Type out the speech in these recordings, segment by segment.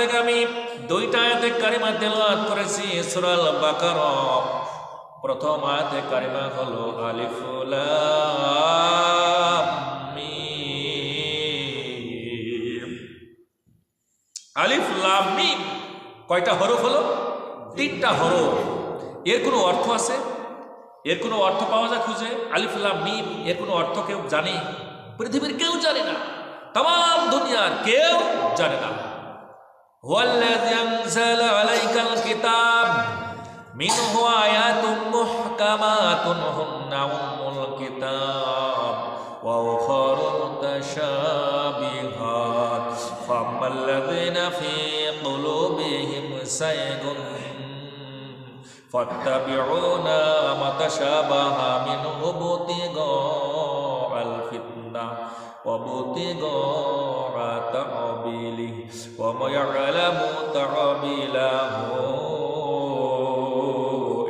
থেকে আমি দুইটা আয়াতে কারিমা তেলাওয়াত করেছি সূরা আল বাকারা। প্রথম আয়াতে কারিমা হলো আলিফ লাম মিম। আলিফ লাম মিম কয়টা হরফ হলো? তিনটা হরফ। এর কোনো অর্থ আছে? এর কোনো অর্থ পাওয়া যায় খুঁজে? আলিফ লাম মিম এর কোনো অর্থ কেউ জানে? পৃথিবীর কেউ জানে না, তাম দুনিয়ার কেউ জানে না। হুয়াল্লাযী আনজালা আলাইকাল কিতাব মিনহু আয়াতুম মুহকামাতুন হুন্না উম্মুল কিতাব ওয়া উখারু মুতাশাবিহাত ফাম্মাল্লাযীনা ফী কুলুবিহিম যায়গুন ফাত্তাবিউনা মা তাশাবাহা মিনহু ইবতিগাআল ফিতনাহ ওয়া ইবতিগাআ তা'বিলিহি ওয়া মা ইয়া'লামু তা'বিলাহু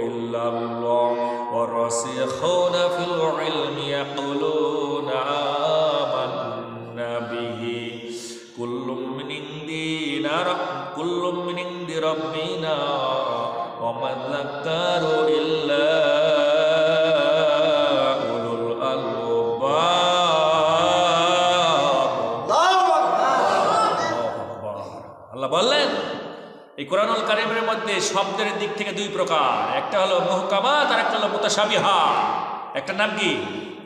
ইল্লাল্লাহ ওয়া রাসিখুনা ফিল ইলমি ইয়াকুলুনা আমান্না বিহি কুল্লুম মিন ইনদি রাব্বিনা ওয়া মা যাক্কারু ইল্লা উলুল আলবাব। আল্লাহ বললেন এই কোরআনুল কারীমের মধ্যে শব্দের দিক থেকে দুই প্রকার, একটা হলো মুহকামাত আর একটা হলো মুতাশাবিহাত। একটা নাম কি?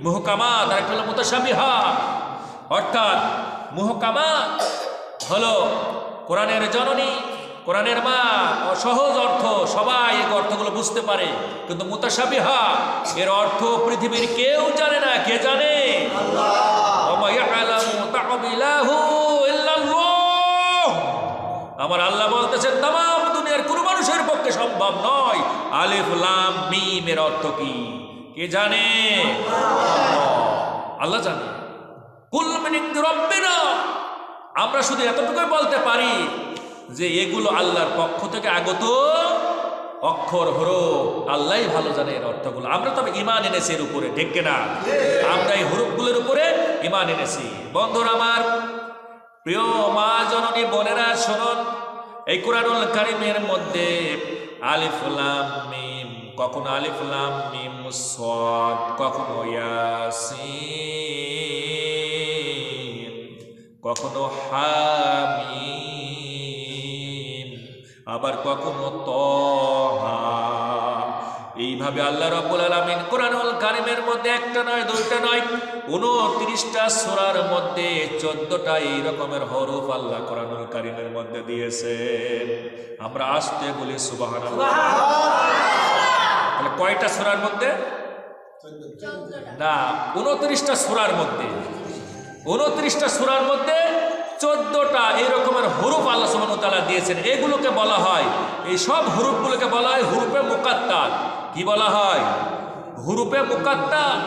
মুহকামাত আর একটা হলো মুতাশাবিহাত। অর্থাৎ মুহকামাত হলো কোরআনের জননী, কোরআনের মা, সহজ অর্থ, সবাই এই অর্থগুলো বুঝতে পারে। কিন্তু মুতাশাবিহাত এর অর্থ পৃথিবীর কেউ জানে না। কে জানে? আল্লাহ। ওয়া মা ইয়া'লামু তা'বিলাহু ইল্লাল্লাহ। আমার আল্লাহ বলতেছেন তাম দুনিয়ার কোনো মানুষের পক্ষে সম্ভব নয়। আলিফ লাম মিম এর অর্থ কি কে জানে? আল্লাহ জানে। কুল মিন ইনদি রাব্বিনা। আমরা শুধু এতটুকুই বলতে পারি যে এগুলো আল্লাহর পক্ষ থেকে আগত অক্ষর হরফ। আল্লাহই ভালো জানে এর অর্থগুলো। আমরা তবে ঈমান এনেছি এর উপরে, ঠিক কিনা? আমরা এই হরফগুলোর উপরে ঈমান এনেছি। বন্ধুরা আমার, প্রিয় মা জননী বোনেরা, শুনুন, এই কোরআনুল কারীমের মধ্যে আলিফ লাম মিম, কখনো আলিফ লাম মিম সাদ, কখনো ইয়াসিন, কখনো হামিম, আবার কখনো তাহা। এইভাবে আল্লাহ রাব্বুল আলামিন কোরআনুল কারীমের মধ্যে একটা নয়, দুইটা নয়, 29টা সূরার মধ্যে 14টা এই রকমের হরফ আল্লাহ কোরআনুল কারীমের মধ্যে দিয়েছেন। আমরা আসতে বলি সুবহানাল্লাহ। তাহলে কয়টা সূরার মধ্যে? না, 29টা সূরার মধ্যে। 29টা সূরার মধ্যে 14টা এই রকমের হরফ আল্লাহ সুবহানাহু ওয়া তাআলা দিয়েছেন। এগুলোকে বলা হয়, এই সব হরফগুলোকে বলা হয় হুরুফে মুকাত্তাত। কি বলা হয়? হুরুফে মুকাত্তাত।